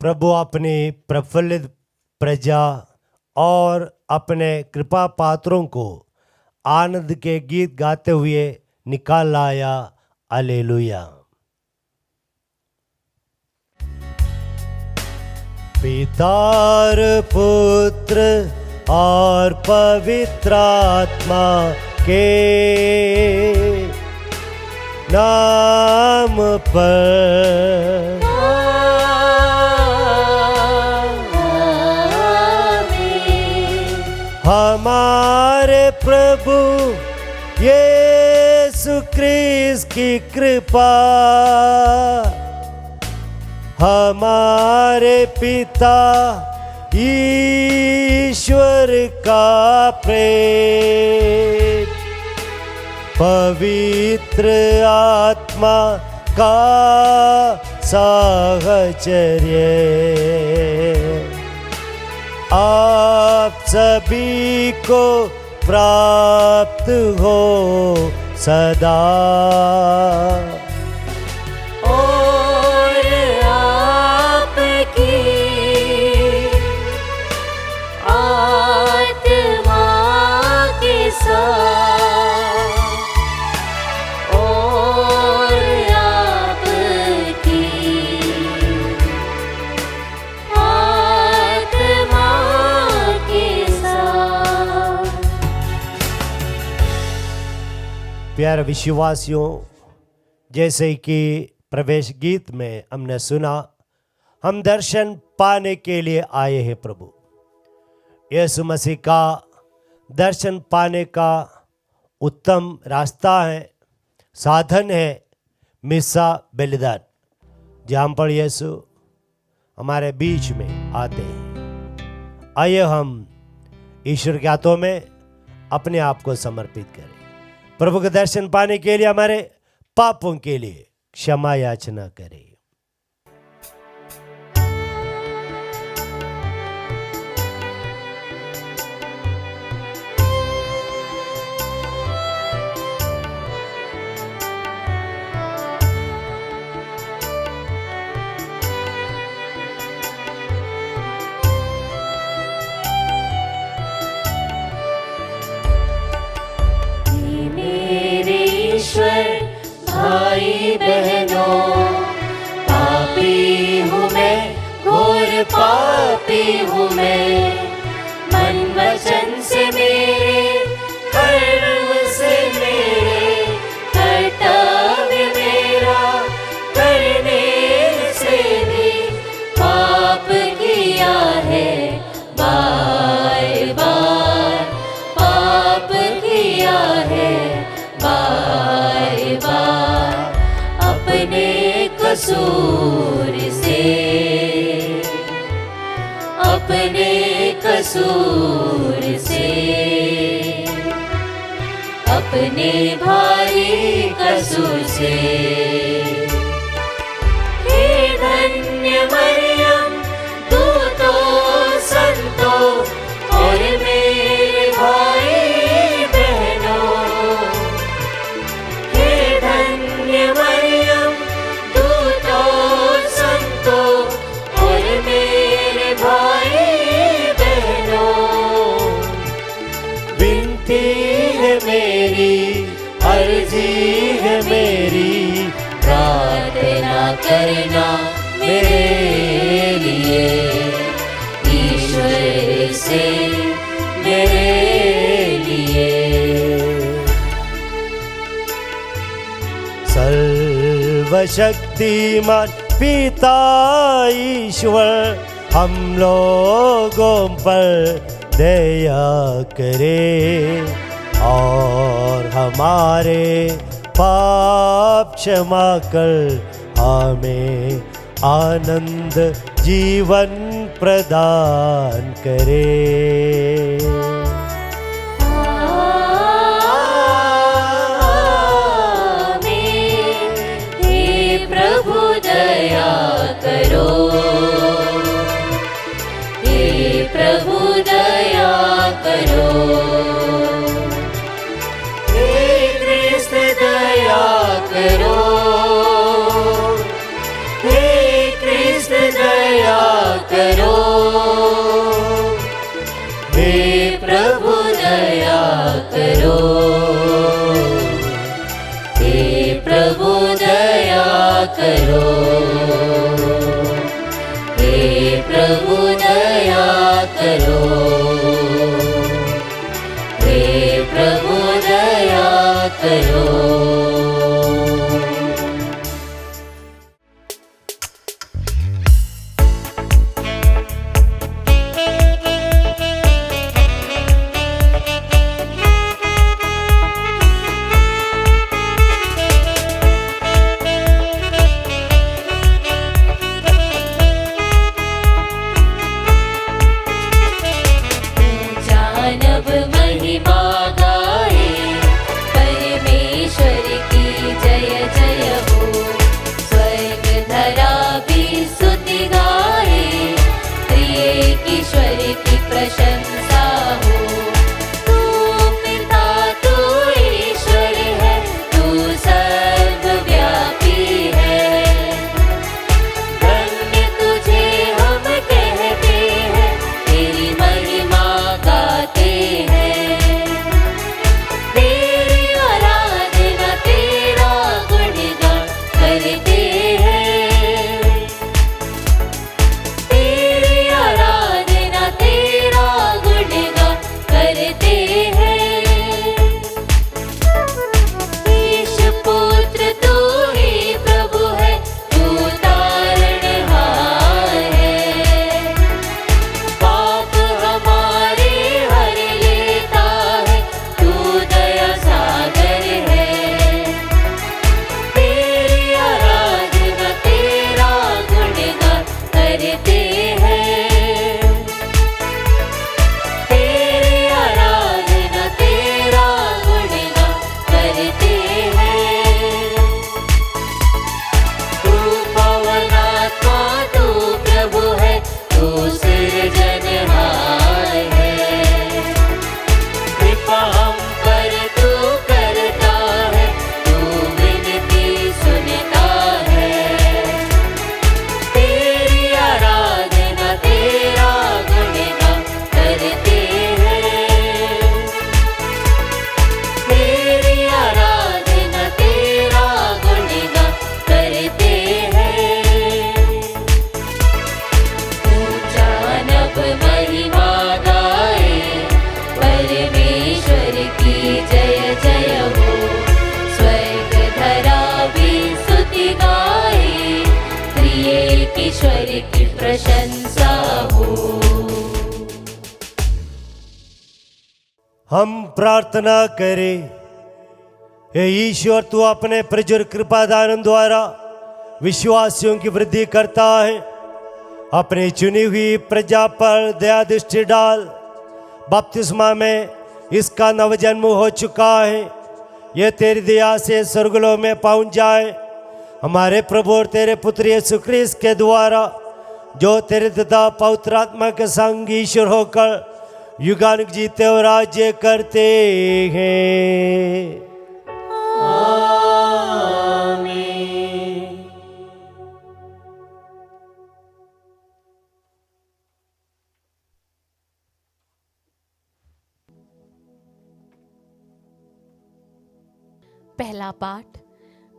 प्रभु अपनी प्रफुल्लित प्रजा और अपने कृपा पात्रों को आनंद के गीत गाते हुए निकाल लाया। हालेलुया। पिता और पुत्र और पवित्र आत्मा के नाम पर हमारे प्रभु यीशु क्रिस्त की कृपा, हमारे पिता ईश्वर का प्रेम, पवित्र आत्मा का साहचर्य आप सभी को प्राप्त हो सदा। और आपकी आत्मा के साथ, और आपकी आत्मा के साथ। प्यारे विश्वासियों, जैसे कि प्रवेश गीत में हमने सुना, हम दर्शन पाने के लिए आए हैं। प्रभु यीशु मसीह का दर्शन पाने का उत्तम रास्ता है, साधन है मिसा बलिदान, जहाँ पर यीशु हमारे बीच में आते हैं। आइए हम ईश्वर के हाथों में अपने आप को समर्पित करें। प्रभु के दर्शन पाने के लिए हमारे पापों के लिए क्षमा याचना करें। मेरे ईश्वर भाई बहनों, पापी हूँ मैं, घोर पापी हूँ मैं, मन वचन से मेरे, कर्म से मेरे, कर्तव्य मेरा करने से भी पाप किया है बार बार, पाप किया है बार बार, अपने कसूर से, अपने कसूर से, अपने भारी कसूर से। हे धन्य मरियम, दूतों संतों और मेरे भाई बहनों, हे धन्य मरियम, दूतों संतों और मेरे भाई बहनों, विनती है मेरी, अर्जी है मेरी, प्रार्थना करना मेरे लिए, ईश्वर से मेरे लिए। सर्वशक्तिमान पिता ईश्वर हम लोगों पर दया करे और हमारे पाप क्षमा कर हमें आनंद जीवन प्रदान करे। दया करो, हे प्रभु दया करो, हे कृष्ण दया करो, हे कृष्ण दया करो। हे प्रभु दया करो। हे प्रभु दया करो। जानब महिमा गाए, परमेश्वर की जय जय हो। स्वर्ग धरा भी स्तुति गाए, त्रिएक ईश्वर की प्रशंसा हो। तू पिता तू ईश्वर है, तू सर्वव्यापी है। धन्य तुझे हम कहते हैं, तेरी महिमा गाते हैं। तेरी आराधना तेरा गुणगान करते हैं। तेरी आराधना तेरा गुणगान करते हैं। ईश पुत्र तू ही प्रभु है, तू तारणहार है। पाप हमारे हर लेता है, तू दया सागर है। तेरी आराधना तेरा गुणगान करते हैं। तेरी आराधना तेरा गुणगान करते हैं। तू पवनात्मा तू प्रभु है, तू सृजनहार है। कृपा हम पर तू करता है, तू विनती सुनता है। तेरी आराधना तेरा गुणगान करते हैं। तेरी आराधना तेरा गुणगान करते हैं। जानब महिमा गाए, परमेश्वर की जय जय हो। स्वर्ग धरा भी स्तुति गाए, त्रिएक ईश्वर की प्रशंसा हो। हम प्रार्थना करें। हे ईश्वर, तू अपने प्रजुर कृपादान द्वारा विश्वासियों की वृद्धि करता है। अपनी चुनी हुई प्रजा पर दया दृष्टि डाल। बपतिस्मा में इसका नवजन्म हो चुका है, यह तेरी दया से स्वर्गलोक में पहुंच जाए। हमारे प्रभु और तेरे पुत्र यीशु ख्रीस्त के द्वारा, जो तेरे तथा पवित्र आत्मा के संग ईश्वर होकर युगानुग जीते और राज्य करते हैं। पहला पाठ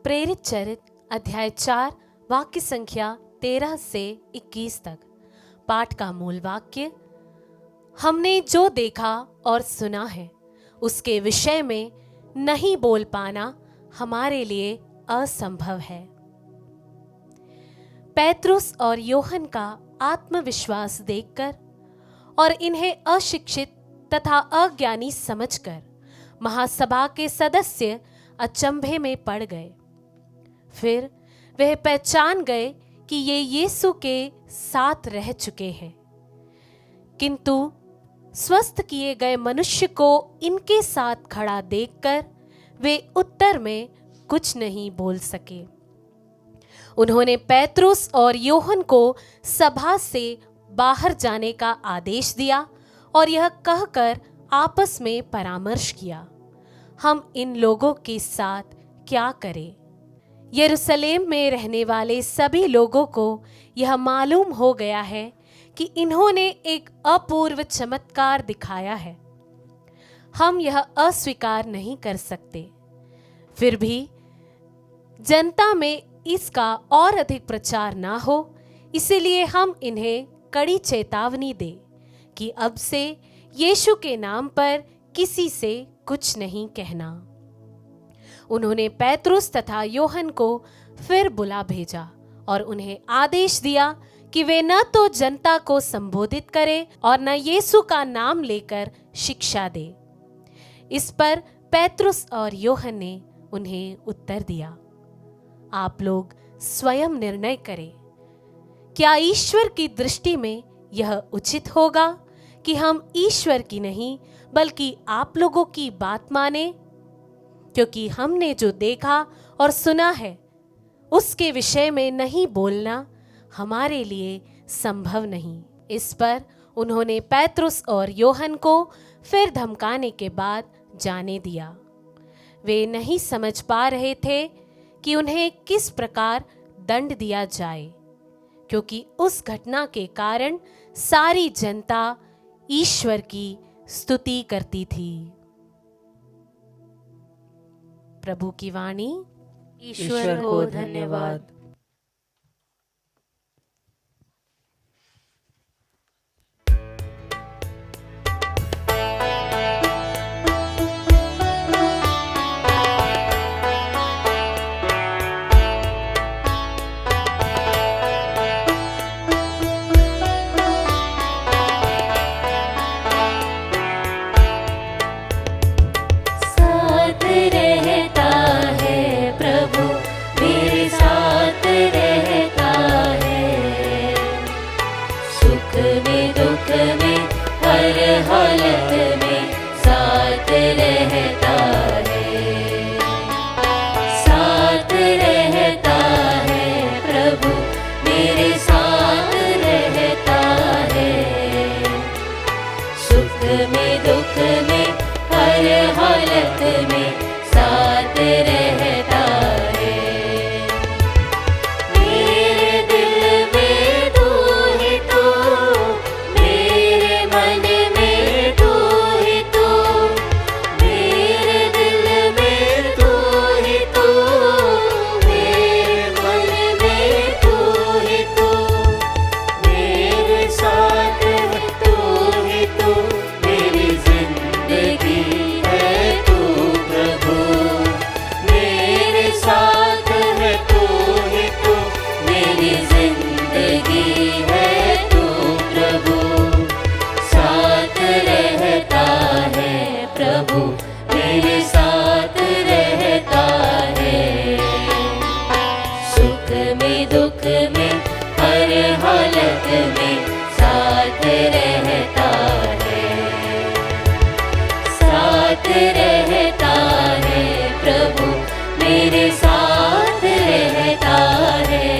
प्रेरित चरित्र अध्याय 4 वाक्य संख्या 13 से 21 तक। पाठ का मूल वाक्य, हमने जो देखा और सुना है उसके विषय में नहीं बोल पाना हमारे लिए असंभव है। पेत्रुस और योहन का आत्मविश्वास देखकर और इन्हें अशिक्षित तथा अज्ञानी समझकर महासभा के सदस्य अचंभे में पड़ गए। फिर वह पहचान गए कि ये यीशु के साथ रह चुके हैं, किंतु स्वस्थ किए गए मनुष्य को इनके साथ खड़ा देखकर वे उत्तर में कुछ नहीं बोल सके। उन्होंने पेत्रुस और योहन को सभा से बाहर जाने का आदेश दिया और यह कहकर आपस में परामर्श किया, हम इन लोगों के साथ क्या करें। यरूशलेम में रहने वाले सभी लोगों को यह मालूम हो गया है कि इन्होंने एक अपूर्व चमत्कार दिखाया है। हम यह अस्वीकार नहीं कर सकते। फिर भी जनता में इसका और अधिक प्रचार ना हो, इसीलिए हम इन्हें कड़ी चेतावनी दे कि अब से यीशु के नाम पर किसी से कुछ नहीं कहना। उन्होंने पैतरुस तथा योहन को फिर बुला भेजा और उन्हें आदेश दिया कि वे न तो जनता को संबोधित करें और न यीशु का नाम लेकर शिक्षा दे। इस पर पैतरुस और योहन ने उन्हें उत्तर दिया, आप लोग स्वयं निर्णय करें, क्या ईश्वर की दृष्टि में यह उचित होगा कि हम ईश्वर की नहीं बल्कि आप लोगों की बात माने? क्योंकि हमने जो देखा और सुना है उसके विषय में नहीं बोलना हमारे लिए संभव नहीं। इस पर उन्होंने पैतरुस और योहन को फिर धमकाने के बाद जाने दिया। वे नहीं समझ पा रहे थे कि उन्हें किस प्रकार दंड दिया जाए, क्योंकि उस घटना के कारण सारी जनता ईश्वर की स्तुति करती थी। प्रभु की वाणी। ईश्वर को धन्यवाद। साथ रहता है प्रभु, मेरे साथ रहता है, सुख में दुख में हर हालत में साथ रहता है। साथ रहता है प्रभु, मेरे साथ रहता है, सुख में दुख में हर हालत में साथ रहता है। मेरे दिल में तू ही तू, मेरे मन में तू ही तू, मेरे दिल में तू ही तू, मेरे मन में तू ही तू, मेरे साथ है तू ही तू, मेरी जिंदगी है तू प्रभु, मेरे साथ है तू ही तू, मेरी जिंदगी है तू प्रभु। साथ रहता है प्रभु, मेरे साथ रहता है, सुख में दुख में हर हालत में साथ रहता है। साथ रहता है प्रभु, मेरे साथ रहता है,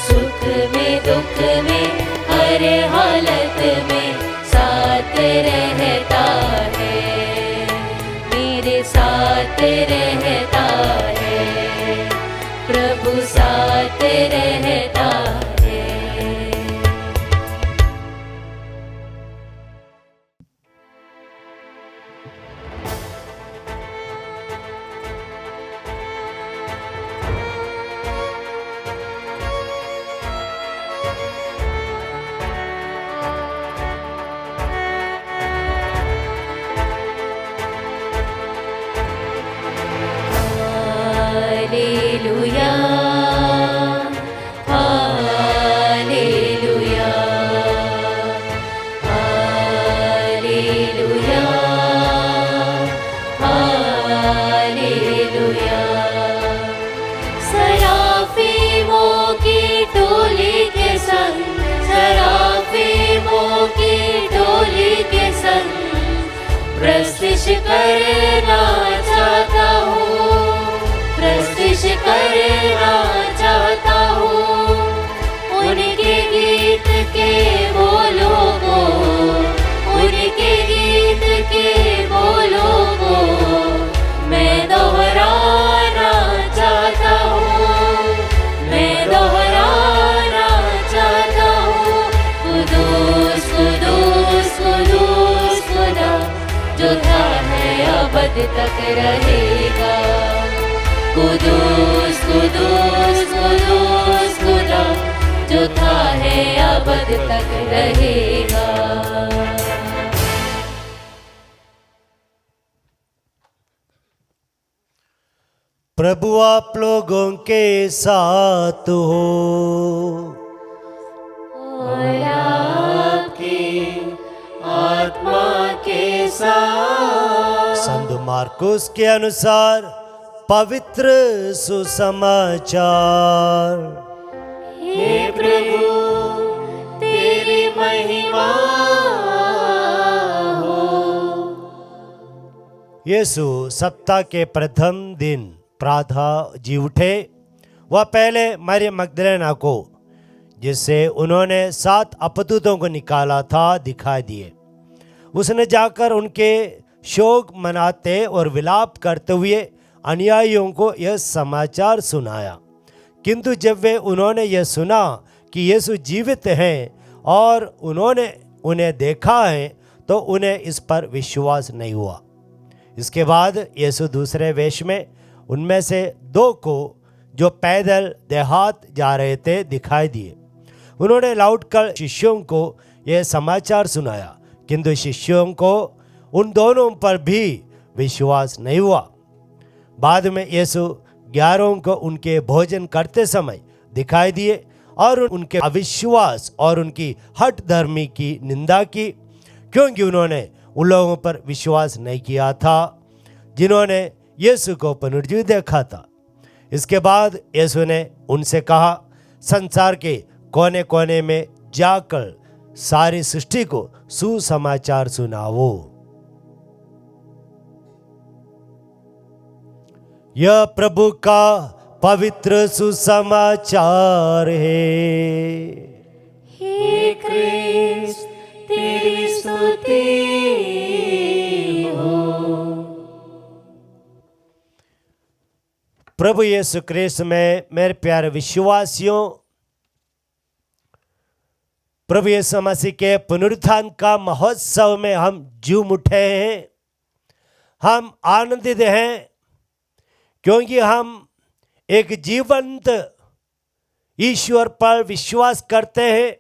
सुख में दुख में हर हालत में साथ रहता है, मेरे साथ रहता है, प्रभु साथ रहता है। Hallelujah, hallelujah, hallelujah, hallelujah. सराफिमों की टोली के संग, सराफिमों की टोली के संग प्रस्तिश करना चाहता हूँ, प्रस्तिश करना चाहता हूँ। उनके गीत के बोलों को, उनके गीत के बोलों को मैं दोहराना चाहता हूँ, मैं दोहराना चाहता हूँ। कुदूस कुदूस कुदूस खुदा, जो था है अब तक रहेगा। कुदूस कुदूस कुदूस खुदा जो था है अबद तक रहेगा। प्रभु आप लोगों के साथ हो। और आपकी आत्मा के साथ। संत मार्कुस के अनुसार पवित्र सुसमाचार। हे प्रभु तेरी महिमा हो। यीशु सप्ताह के प्रथम दिन प्रातः जी उठे। वह पहले मरियम मगदलेना को, जिससे उन्होंने 7 अपदूतों को निकाला था, दिखाई दिए। उसने जाकर उनके शोक मनाते और विलाप करते हुए अनुयायियों को यह समाचार सुनाया। किंतु जब वे उन्होंने यह सुना कि यीशु जीवित हैं और उन्होंने उन्हें देखा है, तो उन्हें इस पर विश्वास नहीं हुआ। इसके बाद यीशु दूसरे वेश में उनमें से 2 को, जो पैदल देहात जा रहे थे, दिखाई दिए। उन्होंने लौटकर शिष्यों को यह समाचार सुनाया, किंतु शिष्यों को उन दोनों पर भी विश्वास नहीं हुआ। बाद में यीशु 11 को उनके भोजन करते समय दिखाई दिए और उनके अविश्वास और उनकी हठ धर्मी की निंदा की, क्योंकि उन्होंने उन लोगों पर विश्वास नहीं किया था जिन्होंने यीशु को पुनर्जीवित देखा था। इसके बाद यीशु ने उनसे कहा, संसार के कोने कोने में जाकर सारी सृष्टि को सुसमाचार सुनाओ। यह प्रभु का पवित्र सुसमाचार है। हे क्रिस्त तेरी स्तुति हो। प्रभु यीशु क्रिस्त में मेरे प्यारे विश्वासियों, प्रभु यीशु मसीह के पुनरुत्थान का महोत्सव में हम झूम उठे हैं। हम आनंदित हैं क्योंकि हम एक जीवंत ईश्वर पर विश्वास करते हैं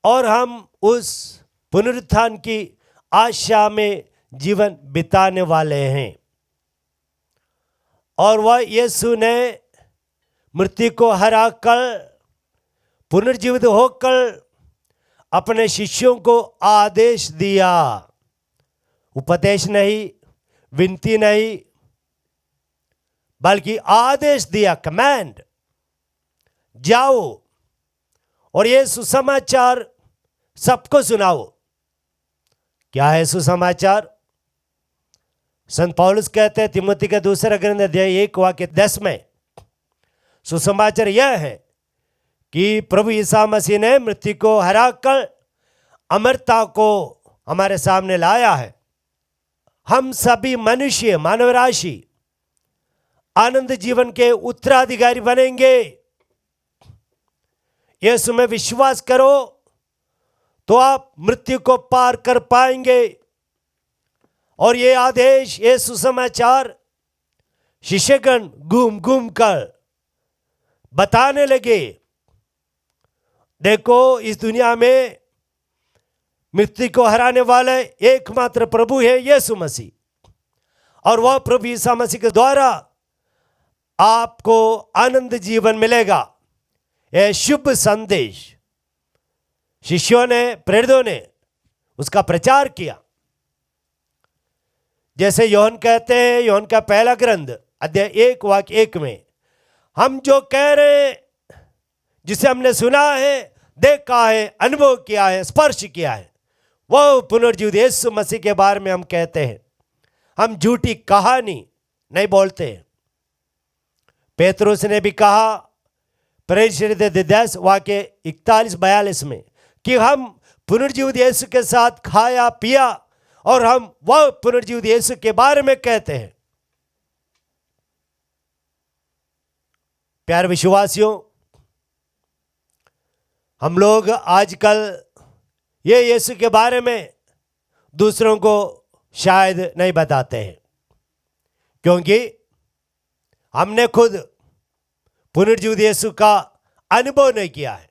और हम उस पुनरुत्थान की आशा में जीवन बिताने वाले हैं। और वह यीशु ने मृत्यु को हराकर पुनर्जीवित होकर अपने शिष्यों को आदेश दिया। उपदेश नहीं, विनती नहीं, बल्कि आदेश दिया, कमांड। जाओ और ये सुसमाचार सबको सुनाओ। क्या है सुसमाचार? संत पौलुस कहते हैं तिमोथी के दूसरा ग्रंथ अध्याय 1:10 में, सुसमाचार यह है कि प्रभु यीशु मसीह ने मृत्यु को हराकर अमरता को हमारे सामने लाया है। हम सभी मनुष्य, मानव राशि आनंद जीवन के उत्तराधिकारी बनेंगे। यीशु में विश्वास करो तो आप मृत्यु को पार कर पाएंगे। और ये आदेश, ये सुसमाचार शिष्यगण घूम घूम कर बताने लगे, देखो इस दुनिया में मृत्यु को हराने वाले एकमात्र प्रभु है यीशु मसीह, और वह प्रभु यीशु मसीह के द्वारा आपको आनंद जीवन मिलेगा। यह शुभ संदेश शिष्यों ने, प्रेरितों ने उसका प्रचार किया। जैसे योहन कहते हैं, योहन का पहला ग्रंथ अध्याय 1:1 में, हम जो कह रहे हैं, जिसे हमने सुना है, देखा है, अनुभव किया है, स्पर्श किया है, वह पुनर्जीवित यीशु मसीह के बारे में हम कहते हैं। हम झूठी कहानी नहीं बोलते हैं। पेतरुस ने भी कहा प्रेरित 10:41-42 में कि हम पुनर्जीवित यीशु के साथ खाया पिया और हम वह पुनर्जीवित यीशु के बारे में कहते हैं। प्यारे विश्वासियों, हम लोग आजकल ये यीशु के बारे में दूसरों को शायद नहीं बताते हैं, क्योंकि हमने खुद पुनर्जीवित यीशु का अनुभव नहीं किया है,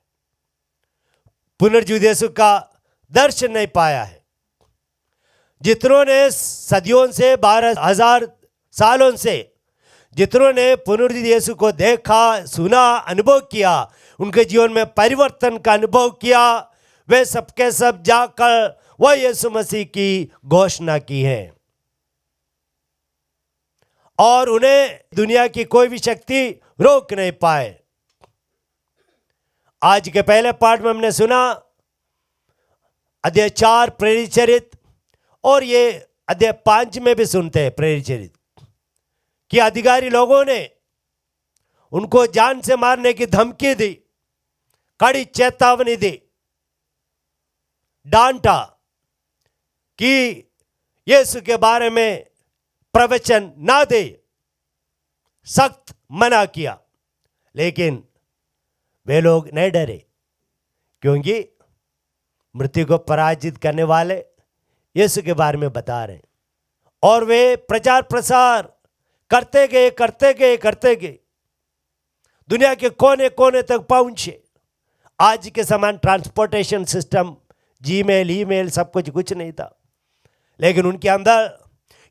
पुनर्जीवित यीशु का दर्शन नहीं पाया है। जितनों ने सदियों से 12,000 सालों से जितनों ने पुनर्जीवित यीशु को देखा, सुना, अनुभव किया, उनके जीवन में परिवर्तन का अनुभव किया, वे सबके सब जाकर वह यीशु मसीह की घोषणा की है और उन्हें दुनिया की कोई भी शक्ति रोक नहीं पाए। आज के पहले पाठ में हमने सुना अध्याय 4 प्रेरित चरित्र, और ये अध्याय 5 में भी सुनते हैं प्रेरित चरित्र कि अधिकारी लोगों ने उनको जान से मारने की धमकी दी, कड़ी चेतावनी दी, डांटा कि यीशु के बारे में प्रवचन ना दे, सख्त मना किया। लेकिन वे लोग नहीं डरे, क्योंकि मृत्यु को पराजित करने वाले यीशु के बारे में बता रहे हैं। और वे प्रचार प्रसार करते गए, दुनिया के कोने कोने तक पहुंचे। आज के समान ट्रांसपोर्टेशन सिस्टम, जीमेल, ईमेल, सब कुछ नहीं था, लेकिन उनके अंदर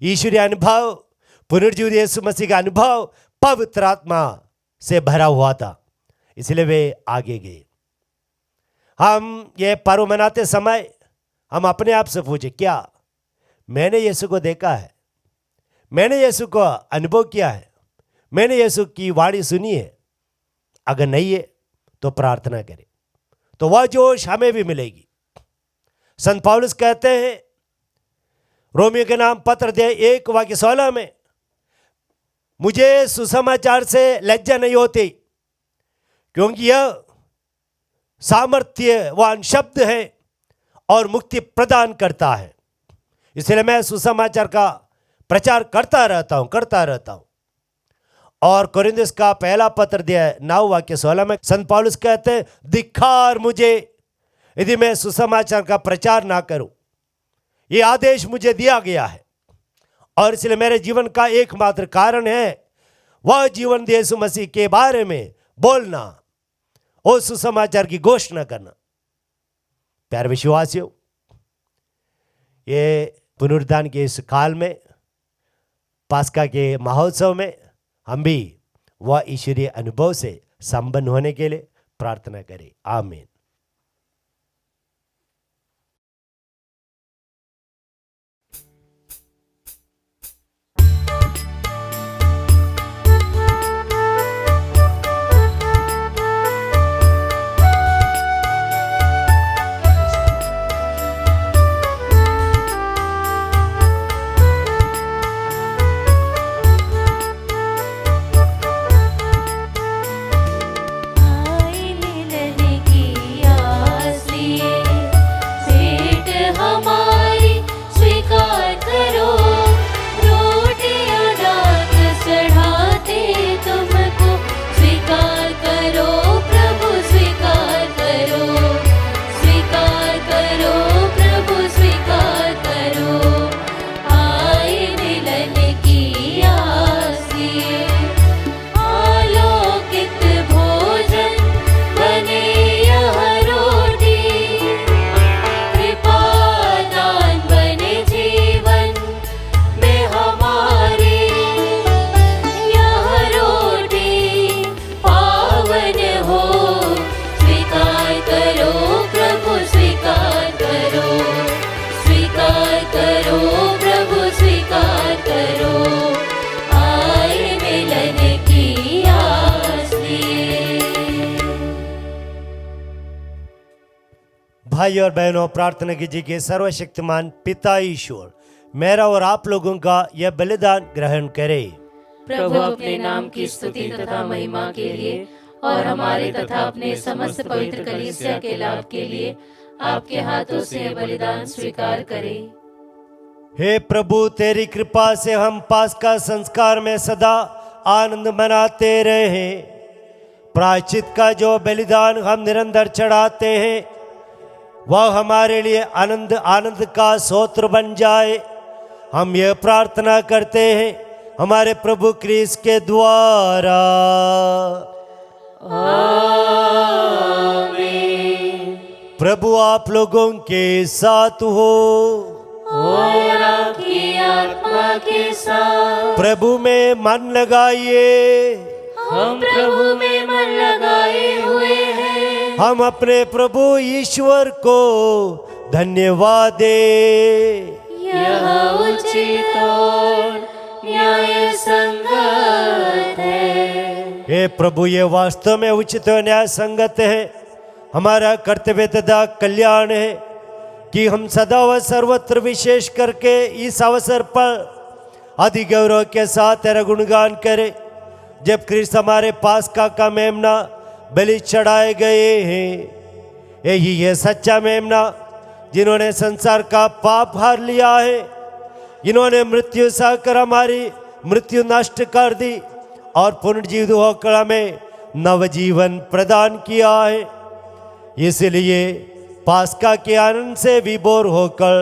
ईश्वरीय अनुभव, पुनर्जीवित यीशु मसीह का अनुभव पवित्र आत्मा से भरा हुआ था, इसलिए वे आगे गए। हम ये पर्व मनाते समय हम अपने आप से पूछे, क्या मैंने यीशु को देखा है? मैंने यीशु को अनुभव किया है? मैंने यीशु की वाणी सुनी है? अगर नहीं है तो प्रार्थना करें, तो वह जोश हमें भी मिलेगी। संत पौलुस कहते हैं रोमियो के नाम पत्र अध्याय 1 वाक्य 16 में, मुझे सुसमाचार से लज्जा नहीं होती, क्योंकि यह सामर्थ्यवान शब्द है और मुक्ति प्रदान करता है, इसलिए मैं सुसमाचार का प्रचार करता रहता हूं। और कोरिन्थियों का पहला पत्र अध्याय 9 वाक्य 16 में संत पौलुस कहते हैं, धिक्कार मुझे यदि मैं सुसमाचार का प्रचार ना करूं, ये आदेश मुझे दिया गया है, और इसलिए मेरे जीवन का एकमात्र कारण है वह जीवन यीशु मसीह के बारे में बोलना और सुसमाचार की घोषणा करना। प्यारे विश्वासियों, ये पुनरुत्थान के इस काल में, पास्का के महोत्सव में हम भी वह ईश्वरीय अनुभव से संपन्न होने के लिए प्रार्थना करें। आमीन। भाई और बहनों, प्रार्थना कीजिए कि सर्वशक्तिमान पिता ईश्वर मेरा और आप लोगों का यह बलिदान ग्रहण करे। प्रभु अपने नाम की स्तुति तथा महिमा के लिए और हमारे तथा अपने समस्त पवित्र कलीसिया के लाभ के लिए आपके हाथों से यह बलिदान स्वीकार करे। हे प्रभु, तेरी कृपा से हम पास्का संस्कार में सदा आनंद मनाते रहे। प्रायश्चित का जो बलिदान हम निरंतर चढ़ाते हैं वह हमारे लिए आनंद का स्रोत बन जाए। हम यह प्रार्थना करते हैं हमारे प्रभु क्रिस्त के द्वारा। प्रभु आप लोगों के साथ हो। और आपकी आत्मा के साथ। प्रभु में मन लगाइए। हम प्रभु में मन लगाए हुए हैं। हम अपने प्रभु ईश्वर को धन्यवाद दे। यह उचित और न्याय संगत है। हे प्रभु, ये वास्तव में उचित और न्याय संगत है, हमारा कर्तव्य तथा कल्याण है कि हम सदा व सर्वत्र विशेष करके इस अवसर पर आदि गौरव के साथ तेरा गुणगान करें, जब क्रिस्त हमारे पास्का का मेमना बलि चढ़ाए गए हैं। यही है सच्चा मेमना जिन्होंने संसार का पाप हार लिया है, जिन्होंने मृत्यु सहकर हमारी मृत्यु नष्ट कर दी और पुनर्जीवित होकर हमें नवजीवन प्रदान किया है। इसलिए पास्का के आनंद से विभोर होकर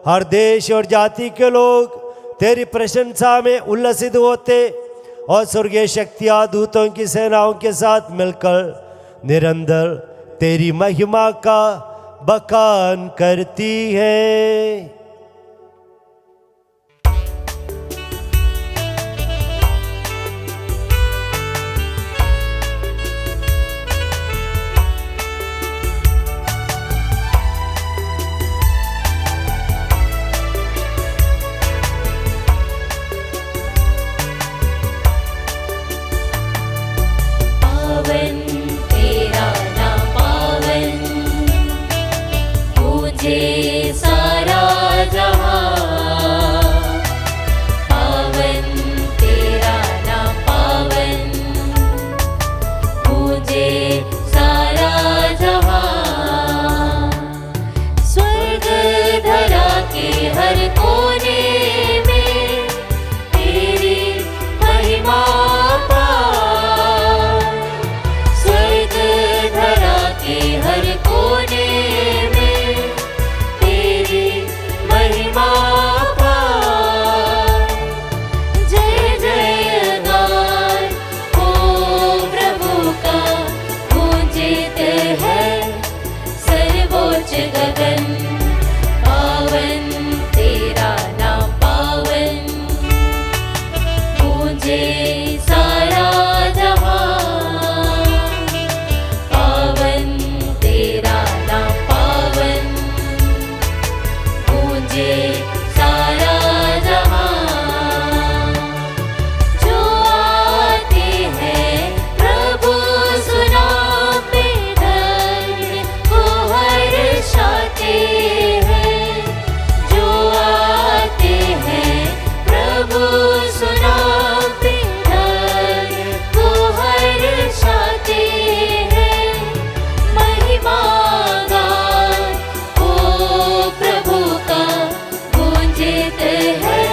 हर देश और जाति के लोग तेरी प्रशंसा में उल्लसित होते और स्वर्गीय शक्तियां दूतों की सेनाओं के साथ मिलकर निरंतर तेरी महिमा का बखान करती है। पावन तेरा नाम पावन, पूजे सारा जहां। पावन तेरा नाम पावन, पूजे सारा जहां। स्वर्ग धरा के हर कोने में तेरी महिमा हर कोने में तेरी महिमा पाए। जय जयगान हो प्रभु का, पूजित है सर्वोच्च गगन। पावन तेरा नाम पावन, पूजे सारा जहां। सारा जहां। जो आते हैं प्रभु सुनाते धन्य को हर्षाते हैं। जो आते हैं प्रभु सुनाते धन्य को हर्षाते हैं। महिमा गान ओ प्रभु का, पूजित है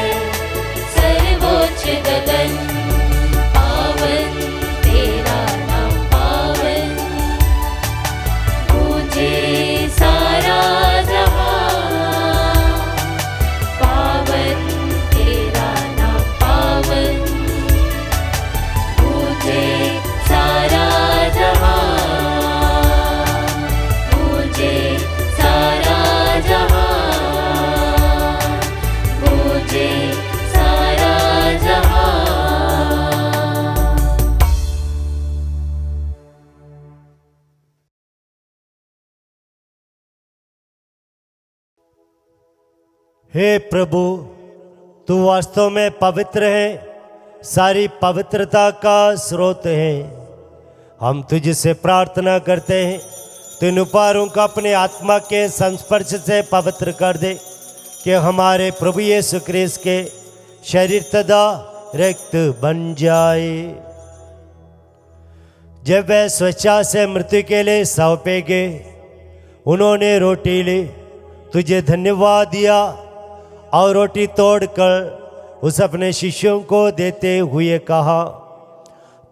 सर्वोच्च गगन। पावन तेरा नाम पावन, पूजे सारा जहां। पावन तेरा नाम पावन, पूजे सारा जहां। पूजे सारा जहां, पूजे सारा जहां। हे प्रभु, तू वास्तव में पवित्र है, सारी पवित्रता का स्रोत है। हम तुझसे प्रार्थना करते हैं, तू इन उपहारों को अपने आत्मा के संस्पर्श से पवित्र कर दे, कि हमारे प्रभु यीशु क्रिस्त के शरीर तथा रक्त बन जाए। जब वह स्वेच्छा से मृत्यु के लिए सौंपे गए, उन्होंने रोटी ली, तुझे धन्यवाद दिया और रोटी तोड़कर उस अपने शिष्यों को देते हुए कहा,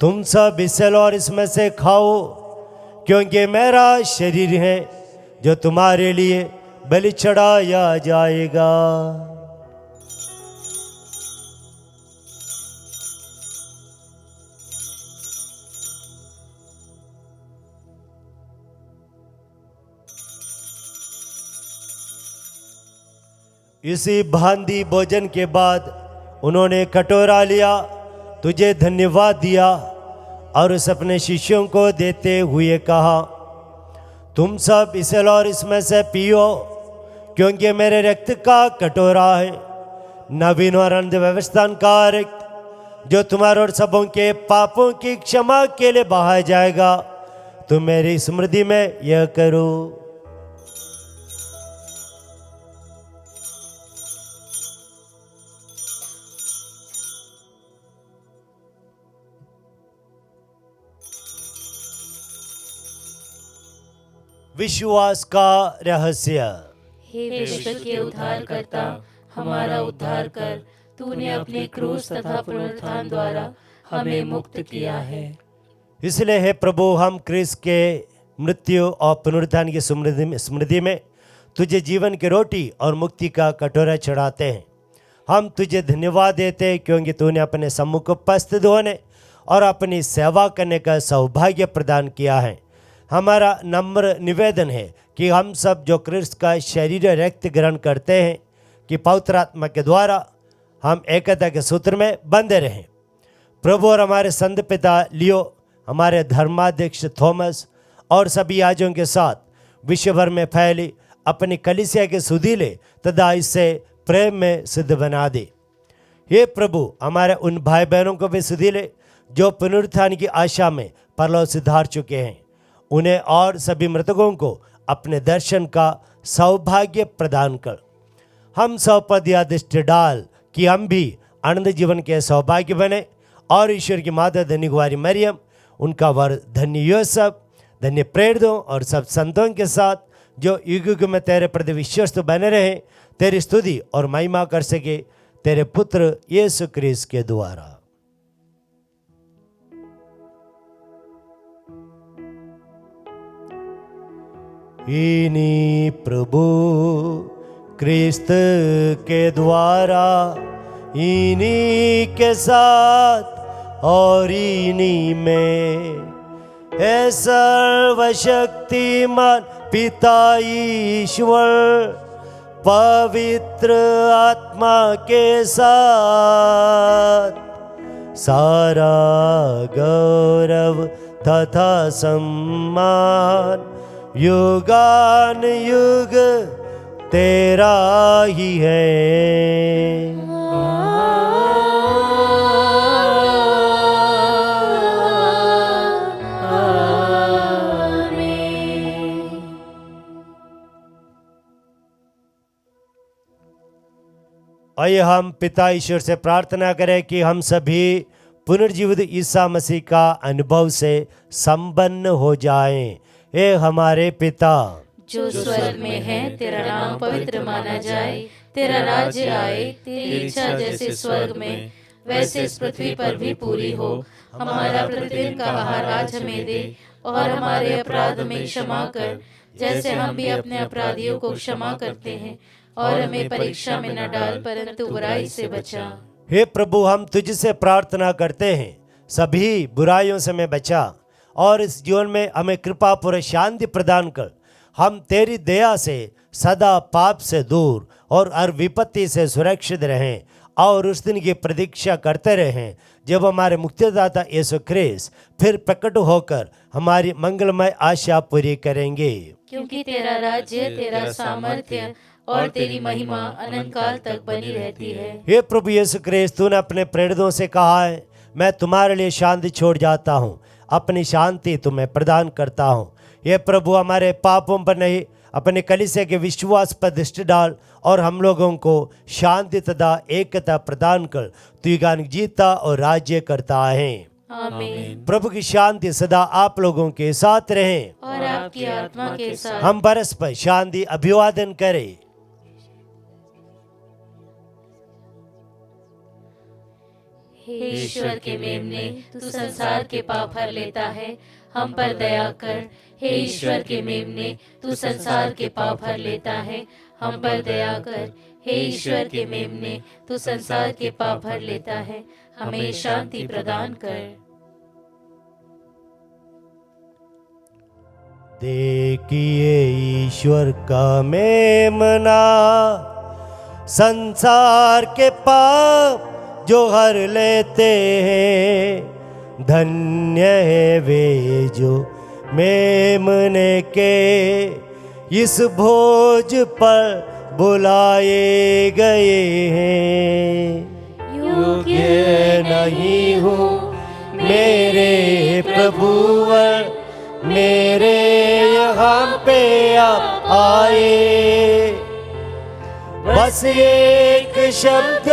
तुम सब इससे लो और इसमें से खाओ, क्योंकि मेरा शरीर है जो तुम्हारे लिए बलि चढ़ाया जाएगा। इसी भांति भोजन के बाद उन्होंने कटोरा लिया, तुझे धन्यवाद दिया और उस अपने शिष्यों को देते हुए कहा, तुम सब इसे लो और इसमें से पियो, क्योंकि मेरे रक्त का कटोरा है, नवीन और अनंत व्यवस्था का रक्त, जो तुम्हारे और सबों के पापों की क्षमा के लिए बहाया जाएगा। तुम मेरी स्मृति में यह करो। विश्वास का रहस्य। हे विश्व के उद्धारकर्ता, हमारा उद्धार कर। तूने अपने क्रूस तथा पुनरुत्थान द्वारा हमें मुक्त किया है। इसलिए हे प्रभु, हम क्रिस्त के मृत्यु और पुनरुत्थान की स्मृति में तुझे जीवन की रोटी और मुक्ति का कटोरा चढ़ाते हैं। हम तुझे धन्यवाद देते हैं, क्योंकि तूने अपने सम्मुख उपस्थित होने और अपनी सेवा करने का सौभाग्य प्रदान किया है। हमारा नम्र निवेदन है कि हम सब जो क्रिस्त का शरीर रक्त ग्रहण करते हैं, कि पवित्र आत्मा के द्वारा हम एकता के सूत्र में बंधे रहें। प्रभु और हमारे संत पिता लियो, हमारे धर्माध्यक्ष थॉमस और सभी याजकों के साथ विश्व भर में फैली अपनी कलीसिया के सुधीले तथा इससे प्रेम में सिद्ध बना दे। हे प्रभु, हमारे उन भाई बहनों को भी सुधीले जो पुनरुत्थान की आशा में परलोक से धार चुके हैं, उन्हें और सभी मृतकों को अपने दर्शन का सौभाग्य प्रदान कर। हम सब पर यह दृष्टि डाल कि हम भी अनंत जीवन के सौभाग्य बने और ईश्वर की माता धन्य कुमारी मरियम, उनका वर धन्य यूसुफ, धन्य प्रेरितों और सब संतों के साथ जो युग युग में तेरे प्रति विश्वस्त बने रहे, तेरी स्तुति और महिमा कर सके, तेरे पुत्र यीशु क्रिस्त के द्वारा। इन्हीं प्रभु क्रिस्त के द्वारा, इन्हीं के साथ और इन्हीं में, है सर्वशक्तिमान पिता ईश्वर पवित्र आत्मा के साथ सारा गौरव तथा सम्मान युगान युग तेरा ही है। आइए हम पिता ईश्वर से प्रार्थना करें कि हम सभी पुनर्जीवित ईसा मसीह का अनुभव से संपन्न हो जाएं। हे हमारे पिता जो स्वर्ग में है, तेरा नाम पवित्र माना जाए, तेरा राज्य आए, तेरी इच्छा जैसे स्वर्ग में वैसे इस पृथ्वी पर भी पूरी हो। हमारा प्रतिदिन का आहार आज हमें दे, और हमारे अपराध में क्षमा कर, जैसे हम भी अपने अपराधियों को क्षमा करते हैं, और हमें परीक्षा में न डाल, परंतु बुराई से बचा। हे प्रभु, हम तुझसे प्रार्थना करते हैं, सभी बुराइयों से हमें बचा और इस जीवन में हमें कृपा पूर्वक शांति प्रदान कर। हम तेरी दया से सदा पाप से दूर और हर विपत्ति से सुरक्षित रहें और उस दिन की प्रतीक्षा करते रहें जब हमारे मुक्तिदाता यीशु ख्रीस्त फिर प्रकट होकर हमारी मंगलमय आशा पूरी करेंगे। क्योंकि तेरा राज्य, तेरा सामर्थ्य और तेरी महिमा अनंत काल तक बनी रहती है। हे प्रभु यीशु ख्रीस्त, तूने अपने प्रेरितों से कहा है, मैं तुम्हारे लिए शांति छोड़ जाता हूँ, अपनी शांति तुम्हें प्रदान करता हूँ। ये प्रभु, हमारे पापों पर नहीं, अपने कलीसिया के विश्वास पर दृष्टि डाल और हम लोगों को शांति तथा एकता प्रदान कर। तू युगानुयुग जीता और राज्य करता है। आमीन। प्रभु की शांति सदा आप लोगों के साथ रहे और आपकी आत्मा के साथ। हम परस्पर शांति अभिवादन करें। हे ईश्वर के मेमने, तू संसार के पाप हर लेता है, हम पर दया कर। हे ईश्वर के मेमने, तू संसार के पाप हर लेता है, हम पर दया कर। हे ईश्वर के मेमने, तू संसार के पाप हर लेता है, हमें शांति प्रदान कर। देखिए ईश्वर का मेमना, संसार के पाप जो हर लेते हैं। धन्य है वे जो मेमने के इस भोज पर बुलाए गए हैं। योग्य नहीं हूँ मेरे प्रभुवर, मेरे यहाँ पे आप आए। बस एक शब्द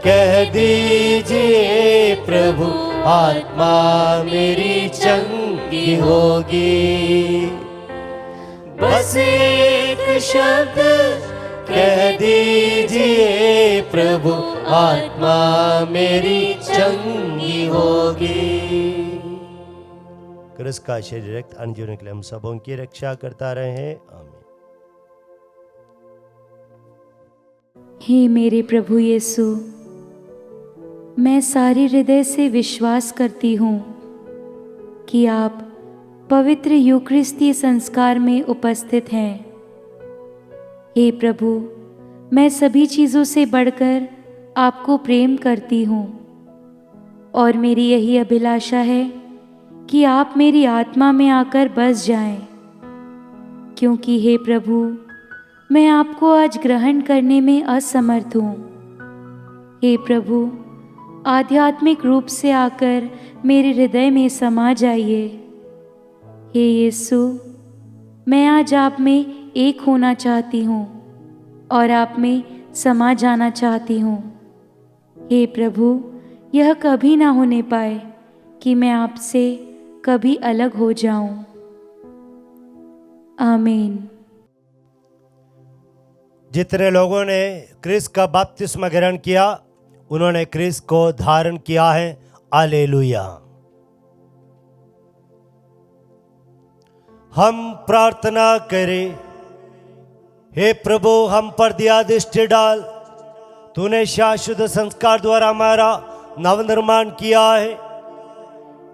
कह दीजिए प्रभु, आत्मा मेरी चंगी होगी। बस एक शब्द कह दीजिए प्रभु, आत्मा मेरी चंगी होगी। क्रिस्त का शरीर रक्त अंजों के लिए हम सबों की रक्षा करता रहे। आमीन। हे मेरे प्रभु यीशु, मैं सारे हृदय से विश्वास करती हूँ कि आप पवित्र यूकरिस्ती संस्कार में उपस्थित हैं। हे प्रभु, मैं सभी चीज़ों से बढ़कर आपको प्रेम करती हूँ और मेरी यही अभिलाषा है कि आप मेरी आत्मा में आकर बस जाएं, क्योंकि हे प्रभु, मैं आपको आज ग्रहण करने में असमर्थ हूँ। हे प्रभु, आध्यात्मिक रूप से आकर मेरे हृदय में समा जाइए। हे यीशु, मैं आज आप में एक होना चाहती हूँ और आप में समा जाना चाहती हूँ। हे प्रभु, यह कभी ना होने पाए कि मैं आपसे कभी अलग हो जाऊं। आमीन। जितने लोगों ने क्रिस्त का बपतिस्मा ग्रहण किया, उन्होंने क्रिस्त को धारण किया है। हालेलुया। हम प्रार्थना करें। हे प्रभु, हम पर दिया दृष्टि डाल। तूने शाश्वत संस्कार द्वारा हमारा नवनिर्माण किया है।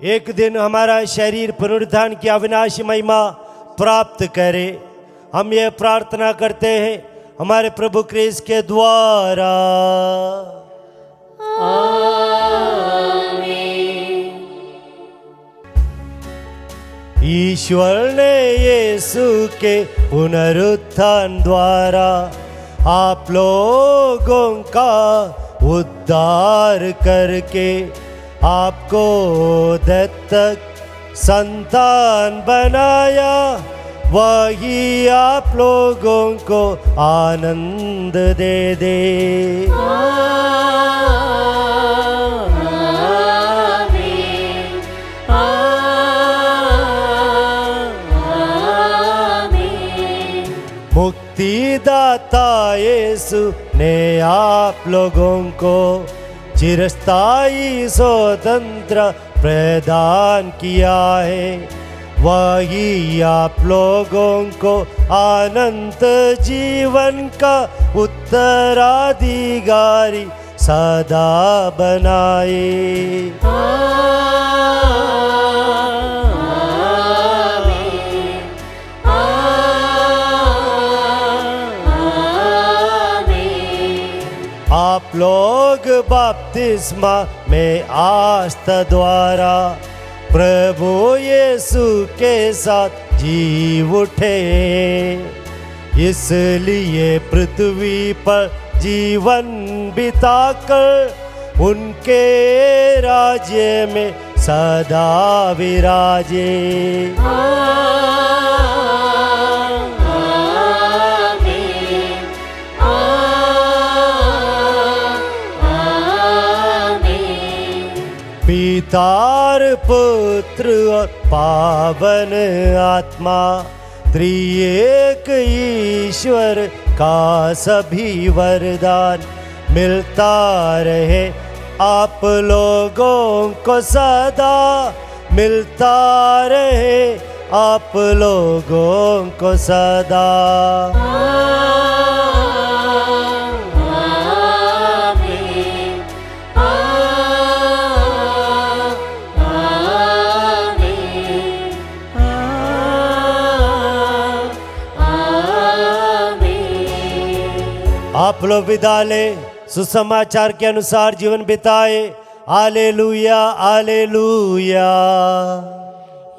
एक दिन हमारा शरीर पुनरुत्थान की अविनाशी महिमा प्राप्त करे। हम ये प्रार्थना करते हैं हमारे प्रभु क्रिस्त के द्वारा। ईश्वर ने यीशु के पुनरुत्थान द्वारा आप लोगों का उद्धार करके आपको दत्तक संतान बनाया। वही आप लोगों को आनंद दे दे। मुक्तिदाता यीशु ने आप लोगों को चिरस्थायी स्वतंत्र प्रदान किया है। वही आप लोगों को अनंत जीवन का उत्तराधिकारी सदा बनाए। आप लोग बपतिस्मा में आस्था द्वारा प्रभु यीशु के साथ जी उठे। इसलिए पृथ्वी पर जीवन बिताकर उनके राज्य में सदा विराजे। पितार पुत्र और पावन आत्मा त्रिएक ईश्वर का सभी वरदान मिलता रहे आप लोगों को सदा। मिलता रहे आप लोगों को सदा। आप लोग विदा ले, सुसमाचार के अनुसार जीवन बिताए। Hallelujah hallelujah.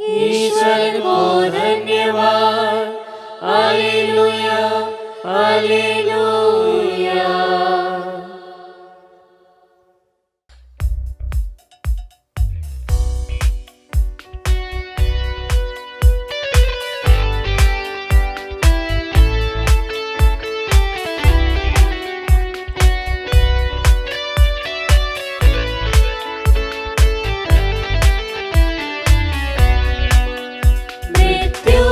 ईश्वर को धन्यवाद। Hallelujah hallelujah. मृत्यु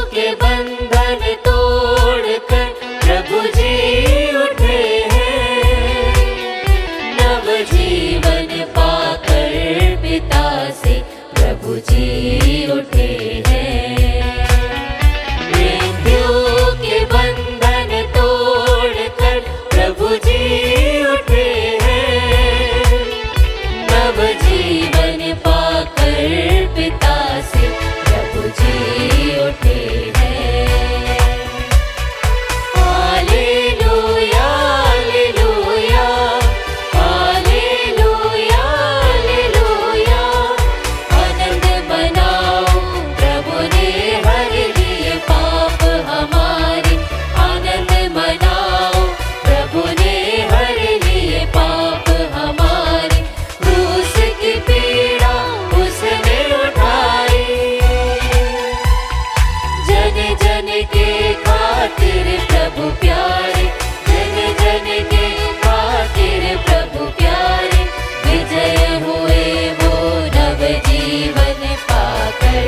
के बंधन तोड़कर प्रभु जी उठे हैं। नव जीवन पाकर पिता से प्रभु जी उठे हैं। मृत्यु के बंधन तोड़कर प्रभु जी उठे हैं। नव जीवन पाकर पिता से प्रभु जी उठे हैं। Hallelujah hallelujah hallelujah hallelujah. आनंद मनाओ, प्रभु ने हर लिए पाप हमारे। आनंद मनाओ, प्रभु ने हर लिए पाप हमारे। क्रूस की पीड़ा उसने उठाई। जन जन के खातिर प्रभु प्यारे। जन जन के खातिर प्रभु प्यारे। विजय हुए वो नव जीवन पाकर।